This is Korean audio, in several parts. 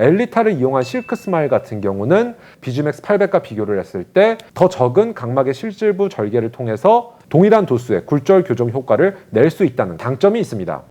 엘리타를 이용한 실크 스마일 같은 경우는 비주맥스 800과 비교를 했을 때 더 적은 각막의 실질부 절개를 통해서 동일한 도수의 굴절 교정 효과를 낼 수 있다는 장점이 있습니다.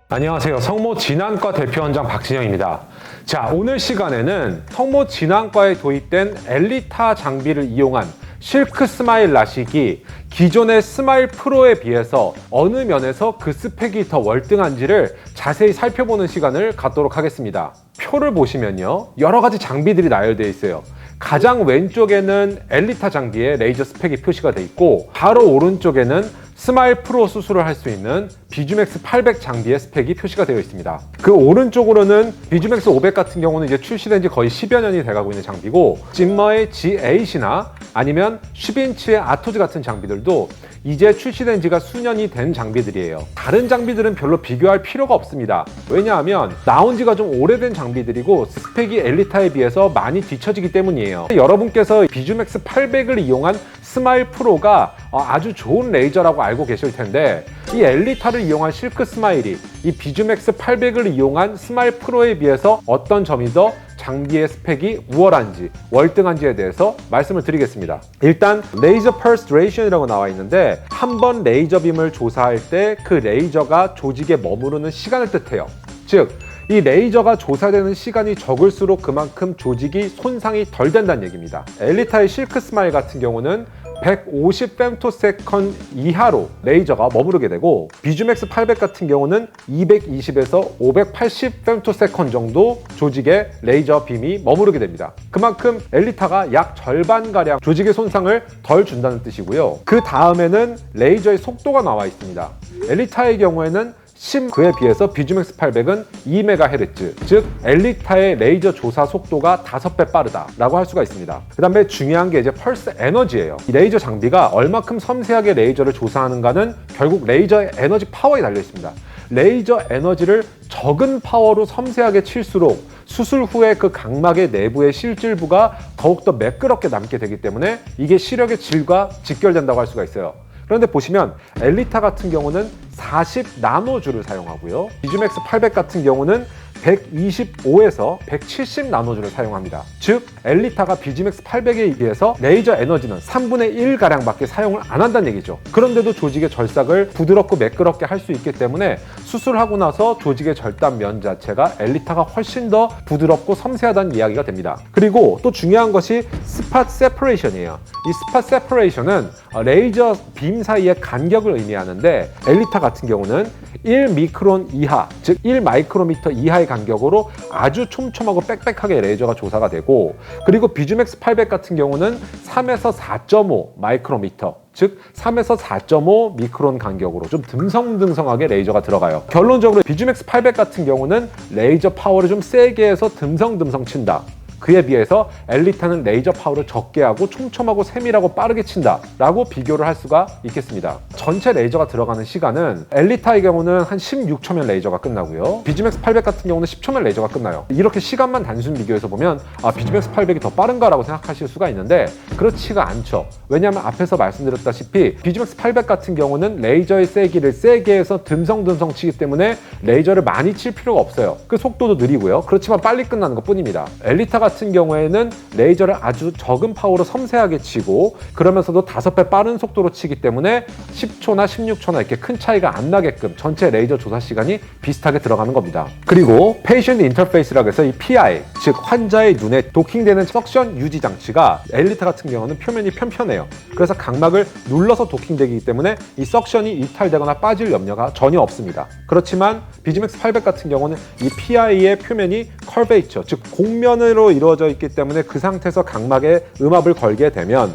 안녕하세요. 성모진환과 대표원장 박진영입니다. 자, 오늘 시간에는 성모진환과에 도입된 엘리타 장비를 이용한 실크 스마일 라식이 기존의 스마일 프로에 비해서 어느 면에서 그 스펙이 더 월등한지를 자세히 살펴보는 시간을 갖도록 하겠습니다. 표를 보시면요, 여러 가지 장비들이 나열되어 있어요. 가장 왼쪽에는 엘리타 장비의 레이저 스펙이 표시가 되어 있고, 바로 오른쪽에는 스마일 프로 수술을 할 수 있는 비주맥스 800 장비의 스펙이 표시가 되어 있습니다. 그 오른쪽으로는 비주맥스 500 같은 경우는 이제 출시된 지 거의 10여 년이 돼가고 있는 장비고, 찜머의 G8이나 아니면 슈빈츠의 아토즈 같은 장비들도 이제 출시된 지가 수년이 된 장비들이에요. 다른 장비들은 별로 비교할 필요가 없습니다. 왜냐하면 나온 지가 좀 오래된 장비들이고 스펙이 엘리타에 비해서 많이 뒤처지기 때문이에요. 여러분께서 비주맥스 800을 이용한 스마일 프로가 아주 좋은 레이저라고 알고 계실 텐데, 이 엘리타를 이용한 실크 스마일이 이 비주맥스 800을 이용한 스마일 프로에 비해서 어떤 점이 더 장비의 스펙이 우월한지, 월등한지에 대해서 말씀을 드리겠습니다. 일단 레이저 퍼스트 레이션이라고 나와 있는데, 한 번 레이저 빔을 조사할 때 그 레이저가 조직에 머무르는 시간을 뜻해요. 즉, 이 레이저가 조사되는 시간이 적을수록 그만큼 조직이 손상이 덜 된다는 얘기입니다. 엘리타의 실크 스마일 같은 경우는 150 femtosecond 이하로 레이저가 머무르게 되고, 비주맥스 800 같은 경우는 220에서 580 femtosecond 정도 조직의 레이저 빔이 머무르게 됩니다. 그만큼 엘리타가 약 절반가량 조직의 손상을 덜 준다는 뜻이고요. 그 다음에는 레이저의 속도가 나와 있습니다. 엘리타의 경우에는 그에 비해서 비주맥스 800은 2MHz, 즉 엘리타의 레이저 조사 속도가 5배 빠르다라고 할 수가 있습니다. 그 다음에 중요한 게 이제 펄스 에너지예요. 이 레이저 장비가 얼마큼 섬세하게 레이저를 조사하는가는 결국 레이저의 에너지 파워에 달려 있습니다. 레이저 에너지를 적은 파워로 섬세하게 칠수록 수술 후에 그 각막의 내부의 실질부가 더욱더 매끄럽게 남게 되기 때문에 이게 시력의 질과 직결된다고 할 수가 있어요. 그런데 보시면 엘리타 같은 경우는 40 나노줄을 사용하고요. 비주맥스 800 같은 경우는 125에서 170 나노줄을 사용합니다. 즉, 엘리타가 비주맥스 800에 비해서 레이저 에너지는 3분의 1가량밖에 사용을 안 한다는 얘기죠. 그런데도 조직의 절삭을 부드럽고 매끄럽게 할 수 있기 때문에 수술하고 나서 조직의 절단면 자체가 엘리타가 훨씬 더 부드럽고 섬세하다는 이야기가 됩니다. 그리고 또 중요한 것이 스팟 세퍼레이션이에요. 이 스팟 세퍼레이션은 레이저 빔 사이의 간격을 의미하는데, 엘리타 같은 경우는 1미크론 이하, 즉 1마이크로미터 이하의 간격으로 아주 촘촘하고 빽빽하게 레이저가 조사가 되고, 그리고 비주맥스 800 같은 경우는 3에서 4.5 마이크로미터, 즉 3에서 4.5 미크론 간격으로 좀 듬성듬성하게 레이저가 들어가요. 결론적으로 비주맥스 800 같은 경우는 레이저 파워를 좀 세게 해서 듬성듬성 친다. 그에 비해서 엘리타는 레이저 파워를 적게 하고 촘촘하고 세밀하고 빠르게 친다 라고 비교를 할 수가 있겠습니다. 전체 레이저가 들어가는 시간은 엘리타의 경우는 한 16초면 레이저가 끝나고요, 비주맥스 800 같은 경우는 10초면 레이저가 끝나요. 이렇게 시간만 단순 비교해서 보면 비주맥스 800이 더 빠른가 라고 생각하실 수가 있는데, 그렇지가 않죠. 왜냐하면 앞에서 말씀드렸다시피 비주맥스 800 같은 경우는 레이저의 세기를 세게 해서 듬성듬성 치기 때문에 레이저를 많이 칠 필요가 없어요. 그 속도도 느리고요. 그렇지만 빨리 끝나는 것 뿐입니다. 엘리타 같은 경우에는 레이저를 아주 적은 파워로 섬세하게 치고, 그러면서도 5배 빠른 속도로 치기 때문에 10초나 16초나 이렇게 큰 차이가 안 나게끔 전체 레이저 조사 시간이 비슷하게 들어가는 겁니다. 그리고 페이션트 인터페이스라고 해서 이 PI, 즉 환자의 눈에 도킹되는 석션 유지 장치가 엘리타 같은 경우는 표면이 편편해요. 그래서 각막을 눌러서 도킹되기 때문에 이 석션이 이탈되거나 빠질 염려가 전혀 없습니다. 그렇지만 비주맥스 800 같은 경우는 이 PI의 표면이 커베이처, 즉 곡면으로 이루어져 있기 때문에 그 상태에서 각막에 음압을 걸게 되면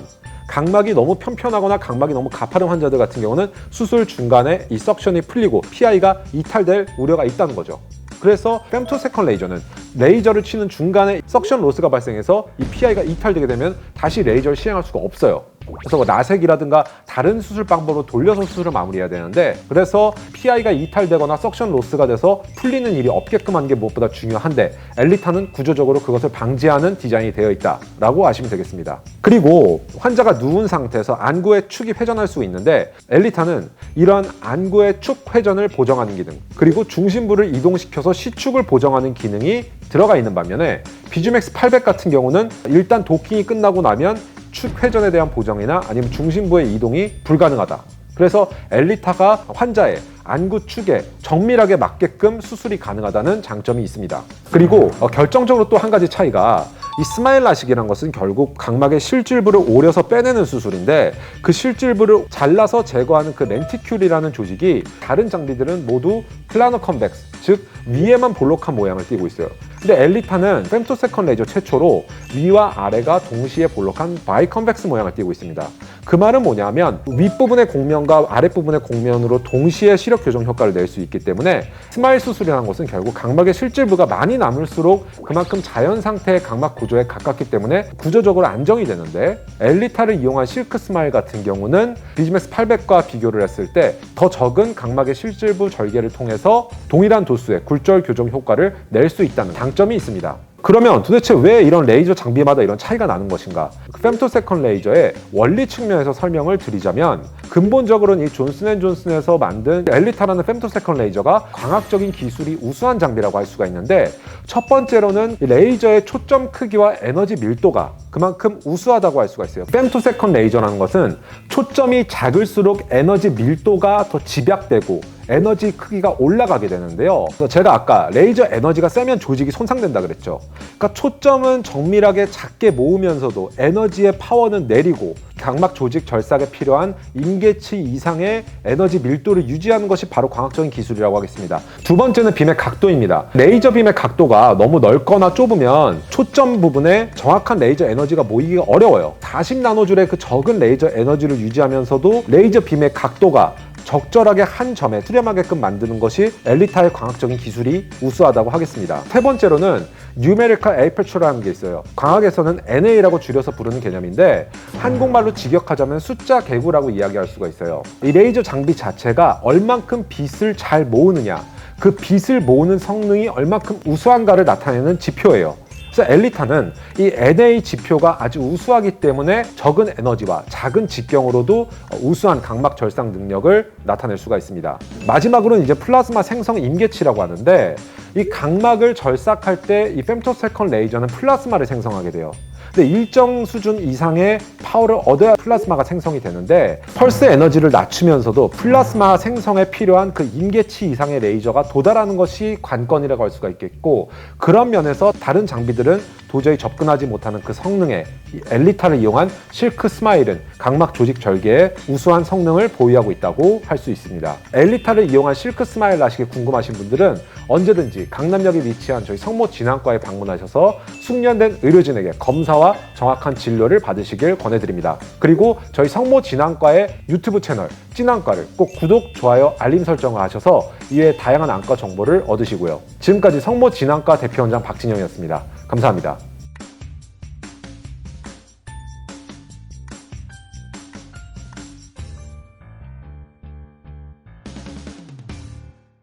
각막이 너무 편편하거나 각막이 너무 가파른 환자들 같은 경우는 수술 중간에 이 석션이 풀리고 PI가 이탈될 우려가 있다는 거죠. 그래서 femtosecond 레이저는 레이저를 치는 중간에 석션 로스가 발생해서 이 PI가 이탈되게 되면 다시 레이저를 시행할 수가 없어요. 그래서 뭐 라섹이라든가 다른 수술 방법으로 돌려서 수술을 마무리해야 되는데, 그래서 PI가 이탈되거나 석션 로스가 돼서 풀리는 일이 없게끔 하는 게 무엇보다 중요한데, 엘리타는 구조적으로 그것을 방지하는 디자인이 되어 있다라고 아시면 되겠습니다. 그리고 환자가 누운 상태에서 안구의 축이 회전할 수 있는데, 엘리타는 이런 안구의 축 회전을 보정하는 기능, 그리고 중심부를 이동시켜서 시축을 보정하는 기능이 들어가 있는 반면에 비주맥스 800 같은 경우는 일단 도킹이 끝나고 나면 축 회전에 대한 보정이나 아니면 중심부의 이동이 불가능하다. 그래서 엘리타가 환자의 안구 축에 정밀하게 맞게끔 수술이 가능하다는 장점이 있습니다. 그리고 결정적으로 또 한 가지 차이가, 이 스마일 라식이라는 것은 결국 각막의 실질부를 오려서 빼내는 수술인데, 그 실질부를 잘라서 제거하는 그 렌티큘이라는 조직이 다른 장비들은 모두 플라너 컨벡스, 즉 위에만 볼록한 모양을 띠고 있어요. 근데 엘리타는 femtosecond 레이저 최초로 위와 아래가 동시에 볼록한 바이 컨벡스 모양을 띠고 있습니다. 그 말은 뭐냐면 윗부분의 곡면과 아랫부분의 곡면으로 동시에 시력 교정 효과를 낼 수 있기 때문에, 스마일 수술이라는 것은 결국 각막의 실질부가 많이 남을수록 그만큼 자연 상태의 각막 구조에 가깝기 때문에 구조적으로 안정이 되는데, 엘리타를 이용한 실크 스마일 같은 경우는 비즈맥스 800과 비교를 했을 때 더 적은 각막의 실질부 절개를 통해서 동일한 도수의 굴절 교정 효과를 낼 수 있다는 장점이 있습니다. 그러면 도대체 왜 이런 레이저 장비마다 이런 차이가 나는 것인가? 그 femtosecond 레이저의 원리 측면에서 설명을 드리자면, 근본적으로는 이 존슨앤존슨에서 만든 엘리타라는 femtosecond 레이저가 광학적인 기술이 우수한 장비라고 할 수가 있는데, 첫 번째로는 이 레이저의 초점 크기와 에너지 밀도가 그만큼 우수하다고 할 수가 있어요. femtosecond 레이저라는 것은 초점이 작을수록 에너지 밀도가 더 집약되고 에너지 크기가 올라가게 되는데요. 그래서 제가 아까 레이저 에너지가 세면 조직이 손상된다 그랬죠. 그러니까 초점은 정밀하게 작게 모으면서도 에너지의 파워는 내리고 각막 조직 절삭에 필요한 임계치 이상의 에너지 밀도를 유지하는 것이 바로 광학적인 기술이라고 하겠습니다. 두 번째는 빔의 각도입니다. 레이저 빔의 각도가 너무 넓거나 좁으면 초점 부분에 정확한 레이저 에너지가 모이기가 어려워요. 40나노줄의 그 적은 레이저 에너지를 유지하면서도 레이저 빔의 각도가 적절하게 한 점에 수렴하게끔 만드는 것이 엘리타의 광학적인 기술이 우수하다고 하겠습니다. 세 번째로는 Numerical Aperture라는 게 있어요. 광학에서는 NA라고 줄여서 부르는 개념인데, 한국말로 직역하자면 숫자 개구라고 이야기할 수가 있어요. 이 레이저 장비 자체가 얼만큼 빛을 잘 모으느냐, 그 빛을 모으는 성능이 얼만큼 우수한가를 나타내는 지표예요. 그래서 엘리타는 이 NA 지표가 아주 우수하기 때문에 적은 에너지와 작은 직경으로도 우수한 각막 절삭 능력을 나타낼 수가 있습니다. 마지막으로는 이제 플라즈마 생성 임계치라고 하는데, 이 각막을 절삭할 때 이 femtosecond 레이저는 플라즈마를 생성하게 돼요. 근데 일정 수준 이상의 파워를 얻어야 플라즈마가 생성이 되는데, 펄스 에너지를 낮추면서도 플라즈마 생성에 필요한 그 임계치 이상의 레이저가 도달하는 것이 관건이라고 할 수가 있겠고, 그런 면에서 다른 장비들은 도저히 접근하지 못하는 그 성능에 이 엘리타를 이용한 실크 스마일은 각막 조직 절개에 우수한 성능을 보유하고 있다고 할 수 있습니다. 엘리타를 이용한 실크 스마일 라식이 궁금하신 분들은 언제든지 강남역에 위치한 저희 성모 진안과에 방문하셔서 숙련된 의료진에게 검사와 정확한 진료를 받으시길 권해드립니다. 그리고 저희 성모 진안과의 유튜브 채널 찐안과를 꼭 구독, 좋아요, 알림 설정을 하셔서 이외에 다양한 안과 정보를 얻으시고요. 지금까지 성모 진안과 대표원장 박진영이었습니다. 감사합니다.